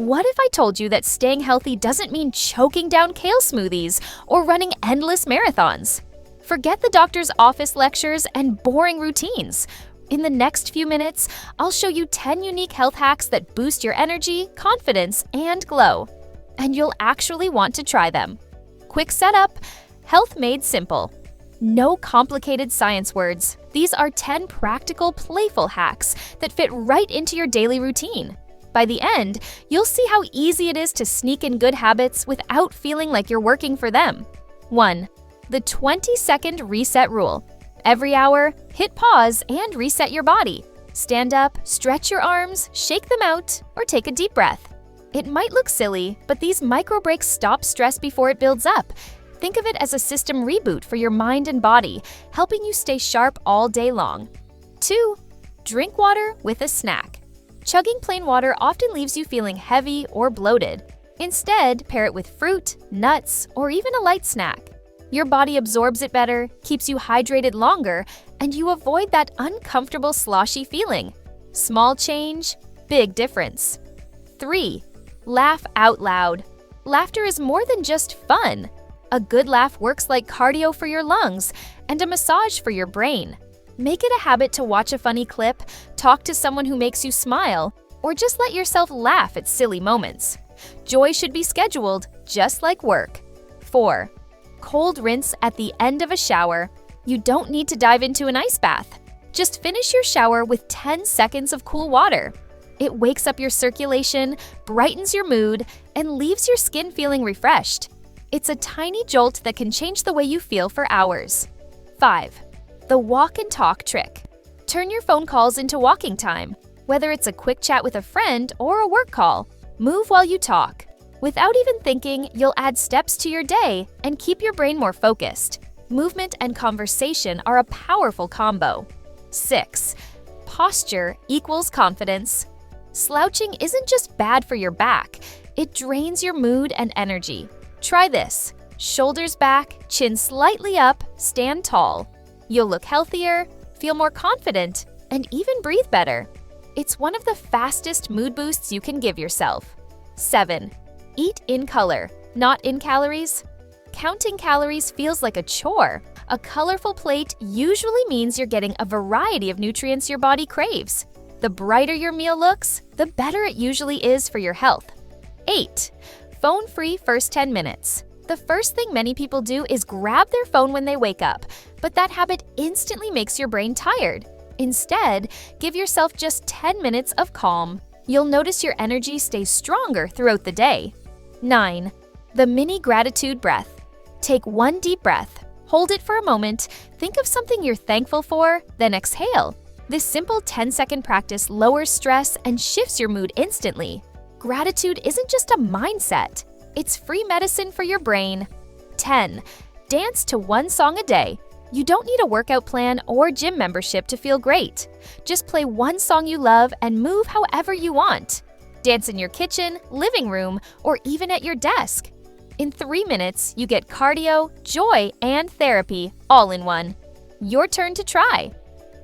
What if I told you that staying healthy doesn't mean choking down kale smoothies or running endless marathons? Forget the doctor's office lectures and boring routines. In the next few minutes, I'll show you 10 unique health hacks that boost your energy, confidence, and glow. And you'll actually want to try them. Quick setup: health made simple. No complicated science words. These are 10 practical, playful hacks that fit right into your daily routine. By the end, you'll see how easy it is to sneak in good habits without feeling like you're working for them. 1. The 20-second reset rule. Every hour, hit pause and reset your body. Stand up, stretch your arms, shake them out, or take a deep breath. It might look silly, but these micro breaks stop stress before it builds up. Think of it as a system reboot for your mind and body, helping you stay sharp all day long. 2. Drink water with a snack. Chugging plain water often leaves you feeling heavy or bloated. Instead, pair it with fruit, nuts, or even a light snack. Your body absorbs it better, keeps you hydrated longer, and you avoid that uncomfortable sloshy feeling. Small change, big difference. 3. Laugh out loud. Laughter is more than just fun. A good laugh works like cardio for your lungs and a massage for your brain. Make it a habit to watch a funny clip, talk to someone who makes you smile, or just let yourself laugh at silly moments. Joy should be scheduled, just like work. 4. Cold rinse at the end of a shower. You don't need to dive into an ice bath. Just finish your shower with 10 seconds of cool water. It wakes up your circulation, brightens your mood, and leaves your skin feeling refreshed. It's a tiny jolt that can change the way you feel for hours. 5. The walk and talk trick. Turn your phone calls into walking time. Whether it's a quick chat with a friend or a work call, move while you talk. Without even thinking, you'll add steps to your day and keep your brain more focused. Movement and conversation are a powerful combo. 6. Posture equals confidence. Slouching isn't just bad for your back, it drains your mood and energy. Try this. Shoulders back, chin slightly up, stand tall. You'll look healthier, feel more confident, and even breathe better. It's one of the fastest mood boosts you can give yourself. 7. Eat in color, not in calories. Counting calories feels like a chore. A colorful plate usually means you're getting a variety of nutrients your body craves. The brighter your meal looks, the better it usually is for your health. 8. Phone-free first 10 minutes. The first thing many people do is grab their phone when they wake up, but that habit instantly makes your brain tired. Instead, give yourself just 10 minutes of calm. You'll notice your energy stays stronger throughout the day. 9. The mini gratitude breath. Take one deep breath, hold it for a moment, think of something you're thankful for, then exhale. This simple 10-second practice lowers stress and shifts your mood instantly. Gratitude isn't just a mindset, it's free medicine for your brain. 10. Dance to one song a day. You don't need a workout plan or gym membership to feel great. Just play one song you love and move however you want. Dance in your kitchen, living room, or even at your desk. In 3 minutes, you get cardio, joy, and therapy all in one. Your turn to try.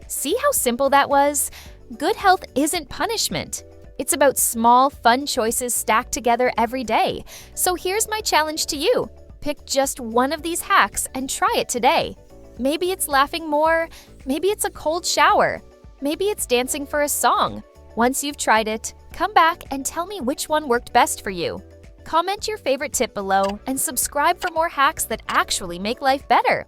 See how simple that was? Good health isn't punishment. It's about small, fun choices stacked together every day. So here's my challenge to you. Pick just one of these hacks and try it today. Maybe it's laughing more, maybe it's a cold shower, maybe it's dancing for a song. Once you've tried it, come back and tell me which one worked best for you. Comment your favorite tip below and subscribe for more hacks that actually make life better.